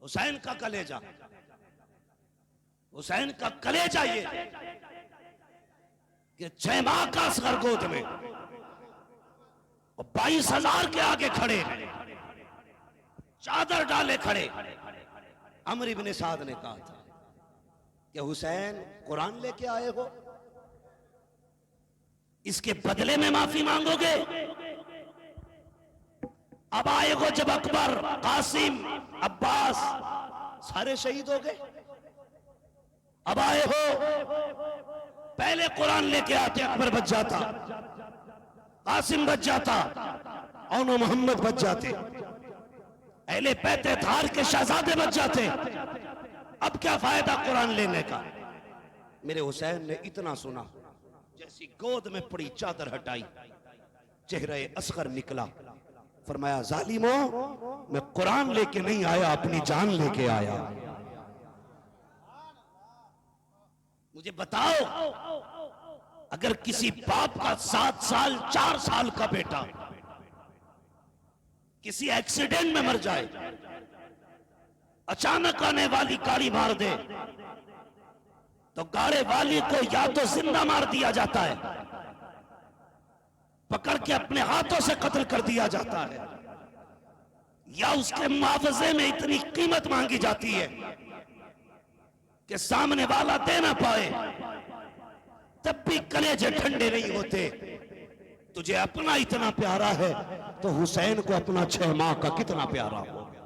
हुसैन का कलेजा, हुसैन का कलेजा ये कि 6 माह का असगर गोद में और 22,000 के आगे खड़े, चादर डाले खड़े। अमर इब्ने साद ने कहा था कि हुसैन कुरान लेके आए हो, इसके बदले में माफी मांगोगे? अब आए हो जब अकबर, कासिम, अब्बास सारे शहीद हो गए, अब आए हो, पहले कुरान लेके आते अकबर बच जाता, कासिम बच जाता, और मोहम्मद बच जाते, अहले पैते थार के शहजादे बच जाते। अब क्या फायदा कुरान लेने का? मेरे हुसैन ने इतना सुना, जैसी गोद में पड़ी चादर हटाई, चेहरे असगर निकला, फरमाया जालिमो, मैं कुरान लेके नहीं आया, अपनी जान लेके आया। मुझे बताओ, अगर किसी बाप का 7 साल 4 साल का बेटा किसी एक्सीडेंट में मर जाए, अचानक आने वाली गाड़ी मार दे, तो गाड़ी वाली को या तो जिंदा मार दिया जाता है, पकड़ के अपने हाथों से कत्ल कर दिया जाता है, या उसके मुआवजे में इतनी कीमत मांगी जाती है कि सामने वाला दे ना पाए। तब भी कलेजे ठंडे नहीं होते। तुझे अपना इतना प्यारा है तो हुसैन को अपना 6 माह का कितना प्यारा हो गया।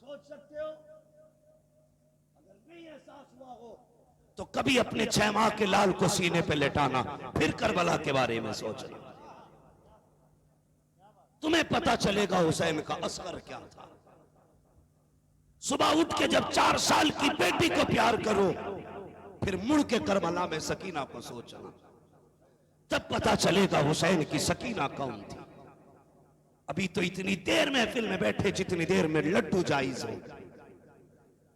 सोच सकते हो? अगर नहीं एहसास हुआ हो तो कभी अपने 6 माह के लाल को सीने पे लेटाना, फिर करबला के बारे में सोचना, तुम्हें पता चलेगा हुसैन का असर क्या था। सुबह उठ के जब 4 साल की बेटी को प्यार करो, फिर मुड़ के करबला में सकीना को सोचना, तब पता चलेगा हुसैन की सकीना कौन थी। अभी तो इतनी देर महफिल में बैठे, जितनी देर में लड्डू जायज हो,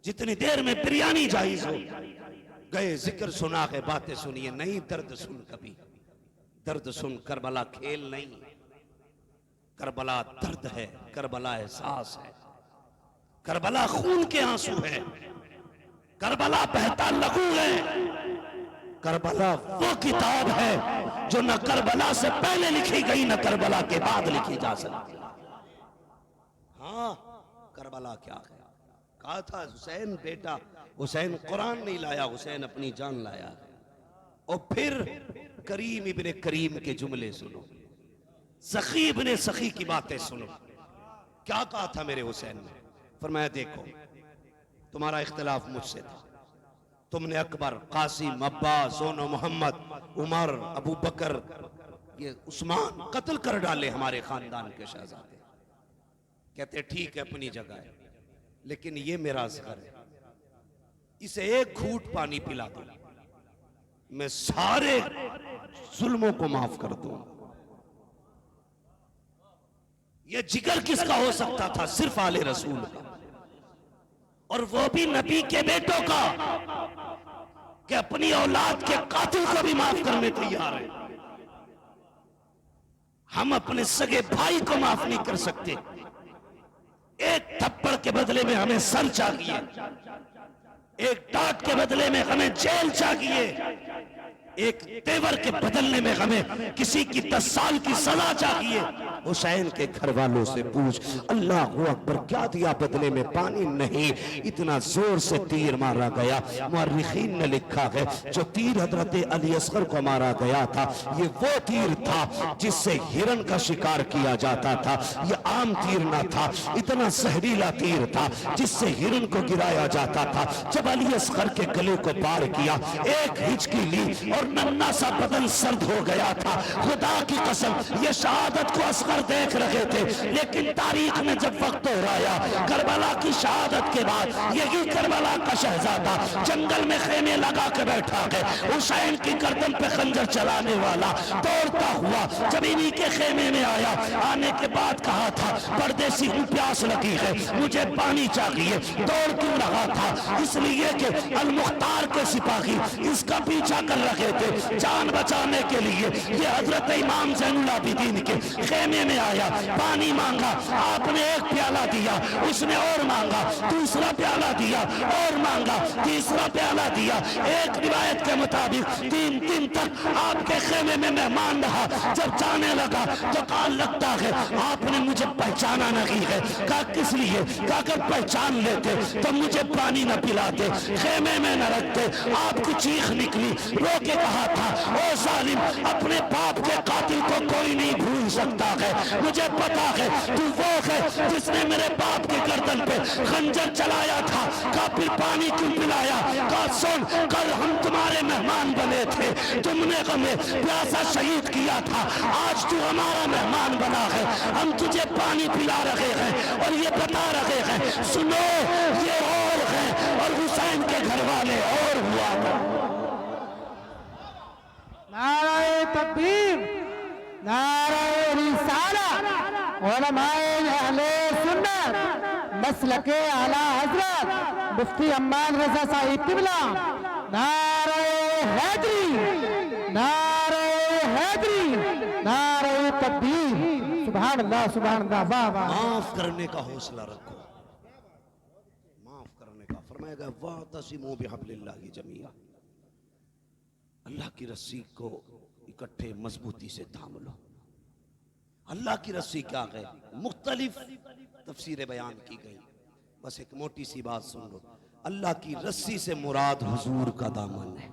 जितनी देर में बिरयानी जायज हो, गए जिक्र सुना के बातें सुनिए। नहीं, दर्द सुन, कभी दर्द सुन। करबला खेल नहीं, करबला दर्द है, करबला एहसास है, करबला खून के आंसू है, करबला बहता लहू है, करबला वो किताब है जो न करबला से पहले लिखी गई, न करबला के बाद लिखी जा सकती। हाँ, करबला क्या है? कहा था हुसैन बेटा, हुसैन कुरान नहीं लाया, हुसैन अपनी जान लाया। और फिर करीम इब्ने करीम के जुमले सुनो, सखी इब्ने सखी की बातें सुनो। क्या कहा था मेरे हुसैन ने? फरमाया देखो, तुम्हारा इख्तिलाफ मुझसे था, तुमने अकबर, कासिम, अब्बास, दोनों मोहम्मद, उमर, अबू बकर, ये उस्मान कत्ल कर डाले हमारे खानदान के शहजादे। कहते ठीक है, अपनी जगह है, लेकिन ये मेरा असगर है, इसे एक घूंट पानी पिला दो, मैं सारे जुल्मों को माफ कर दूं। ये जिगर किसका हो सकता था? सिर्फ आले रसूल का, और वो भी नबी के बेटों का, कि अपनी औलाद के कातिल को भी माफ करने तैयार है। हम अपने सगे भाई को माफ नहीं कर सकते। एक थप्पड़ के बदले में हमें सर चाहिए, एक डांट के बदले में हमें जेल चाहिए, एक तेवर के बदलने में हमें किसी की 10 साल की सजा चाहिए। हुसैन के घर वालों से पूछ, अल्लाह अकबर, क्या दिया बदले में? पानी नहीं, इतना जोर से तीर मारा गया। मुअर्रिखीन ने लिखा है, जो तीर हजरत अली असगर को मारा गया था, ये वो तीर था जिससे हिरन का शिकार किया जाता था। ये आम तीर ना था, इतना जहरीला तीर था जिससे हिरन को गिराया जाता था। जब अली असगर के गले को पार किया, एक हिचकी ली और नन्ना सा बदन सर्द हो गया था। खुदा की कसम, ये शहादत को असगर देख रहे थे, लेकिन तारीख में जब वक्त हो आया, करबला की शहादत के बाद यही करबला का शहजादा जंगल में खेमे लगा के बैठा है। हुसैन की गर्दन पे खंजर चलाने वाला दौड़ता हुआ जब इन्हीं के खेमे में आया, आने के बाद कहा था, परदेसी हूँ, प्यास लगी है, मुझे पानी चाहिए। दौड़ क्यों रहा था? इसलिए कि अल मुख्तार के सिपाही इसका पीछा कर रहे थे जान बचाने के लिए। ये हजरत इमाम ज़ैनुल आबिदीन के खेमे खेमे में आया, पानी मांगा, आपने एक प्याला दिया, उसने और मांगा, दूसरा प्याला दिया, और मांगा, तीसरा प्याला दिया। एक रिवायत के मुताबिक 3 दिन तक आपके खेमे में मेहमान रहा। जब जाने लगा तो कहा लगता है आपने मुझे पहचाना नहीं है। कहा किस लिए? कहा अगर पहचान लेते तो मुझे पानी न पिलाते, खेमे में न रखते। आपकी चीख निकली, रो के कहा था, ओ जालिम, अपने बाप के कातिल को कोई नहीं भूल सकता है। मुझे पता है तू वो है जिसने मेरे बाप के गर्दन पे खंजर चलाया था। कहा फिर पानी क्यों पिलाया? कहा सुन, कल हम तुम्हारे मेहमान बने थे, तुमने हमें प्यासा शहीद किया था, आज तू हमारा मेहमान बना है, हम तुझे पानी पिला रहे हैं और ये बता रहे हैं सुनो ये और है और हुसैन के घर वाले और हुआ। नाराए तकबीर, नाराए रिसाला, उलमाए अहले सुन्नत, मसलके आला हजरत मुफ्ती अम्मान रजा साहिब किबला, नाराए हैदरी, नाराए हैदरी, नाराए तकबीर। सुभान अल्लाह, सुभान अल्लाह, वाह वाह। माफ करने का हौसला रखो, माफ करने का। फरमाएगा वातसिमू बिहब्लिल्लाहि जमीआ, अल्लाह की रस्सी को इकट्ठे मजबूती से थाम लो। अल्लाह की रस्सी क्या है? मुख्तलिफ तफसीरें बयान की गई, बस एक मोटी सी बात सुन लो। अल्लाह की रस्सी से मुराद हुजूर का दामन है।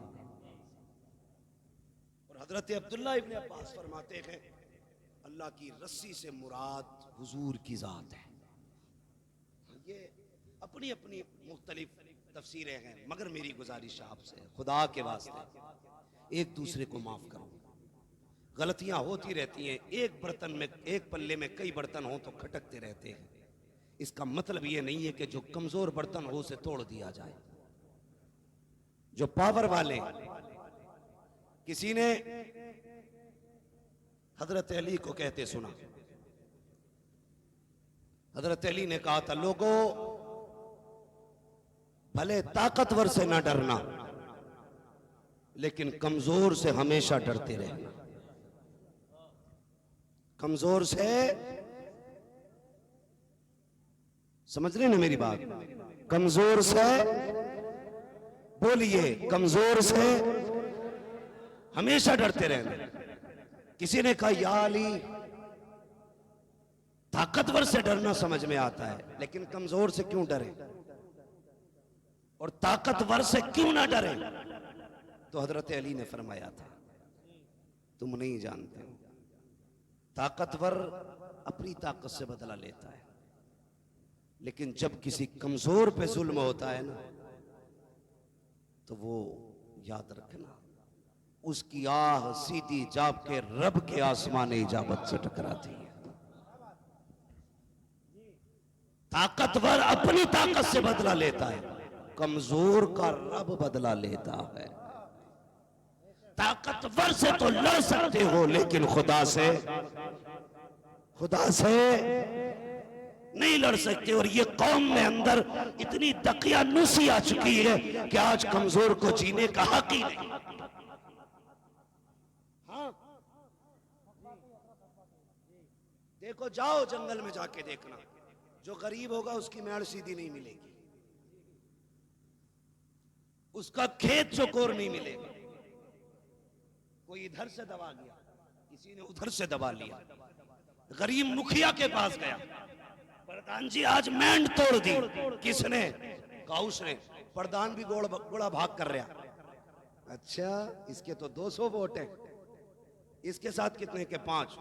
और हजरत अब्दुल्लाह इब्ने अब्बास फरमाते हैं अल्लाह की रस्सी से मुराद हुजूर की जात है। ये अपनी अपनी मुख्तलिफ तफसीरें हैं, मगर मेरी गुजारिश आपसे, खुदा के वास्ते एक दूसरे को माफ करो। गलतियां होती रहती हैं, एक बर्तन में, एक पल्ले में कई बर्तन हो तो खटकते रहते हैं। इसका मतलब ये नहीं है कि जो कमजोर बर्तन हो उसे तोड़ दिया जाए। जो पावर वाले, किसी ने हजरत अली को कहते सुना, हजरत अली ने कहा था लोगों भले ताकतवर से ना डरना, लेकिन कमजोर से हमेशा डरते रहना। कमजोर से, समझ रहे ना मेरी बात? कमजोर से बोलिए, कमजोर से हमेशा डरते रहना। किसी ने कहा या अली, ताकतवर से डरना समझ में आता है, लेकिन कमजोर से क्यों डरे? और ताकतवर से क्यों ना डरे? तो हजरत अली ने फरमाया था तुम नहीं जानते, ताकतवर अपनी ताकत से बदला लेता है, लेकिन जब किसी कमजोर पे जुल्म होता है ना, तो वो याद रखना उसकी आह सीधी जाब के रब के आसमान इजाबत से टकराती है। ताकतवर अपनी ताकत से बदला लेता है, कमजोर का रब बदला लेता है। ताकतवर से तो लड़ सकते हो, लेकिन खुदा से नहीं लड़ सकते। और ये कौम में अंदर इतनी दकियानूसी आ चुकी है कि आज कमजोर को जीने का हक ही नहीं। हाँ, देखो, जाओ जंगल में जाके देखना, जो गरीब होगा उसकी मैड़ सीधी नहीं मिलेगी, उसका खेत चौकोर नहीं मिलेगा। कोई इधर से दबा गया, किसी ने उधर से दबा लिया। गरीब मुखिया के पास गया, प्रधान जी आज मैंड तोड़ दी। किसने? काउस ने। प्रधान भी गोड़ा भाग कर रहा। अच्छा, इसके तो 200 वोट है, इसके साथ कितने के? 5।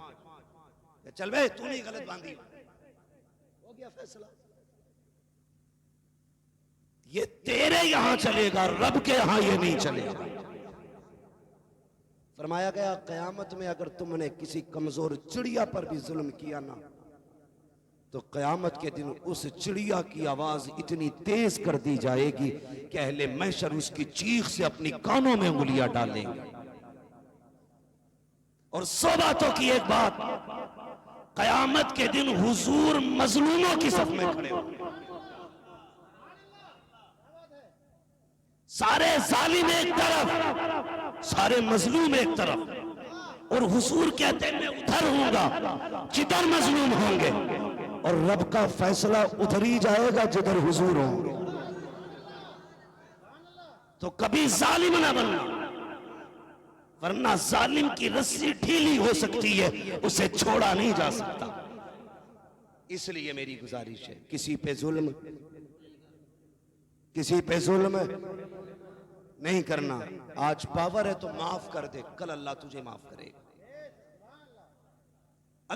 चल बे, तू नहीं गलत बांधी, हो गया फैसला। ये तेरे यहां चलेगा, रब के यहां ये नहीं चलेगा। फरमाया गया कयामत में अगर तुमने किसी कमजोर चिड़िया पर भी जुल्म किया ना, तो कयामत के दिन उस चिड़िया की आवाज इतनी तेज कर दी जाएगी कि अहले महशर उसकी चीख से अपनी कानों में उंगलियां डालेंगे। और 100 बातों की एक बात, कयामत के दिन हुजूर मजलूमों की सफ में खड़े होंगे। सारे जालिम एक तरफ, सारे मजलूम एक तरफ। और हुजूर कहते हैं मैं उधर हूंगा जिधर मजलूम होंगे, और रब का फैसला उधर ही जाएगा जिधर हुजूर होंगे। तो कभी जालिम ना बनना, वरना जालिम की रस्सी ढीली हो सकती है, उसे छोड़ा नहीं जा सकता। इसलिए मेरी गुजारिश है, किसी पे जुल्म नहीं करना। आज पावर है तो माफ कर दे, कल अल्लाह तुझे माफ करेगा।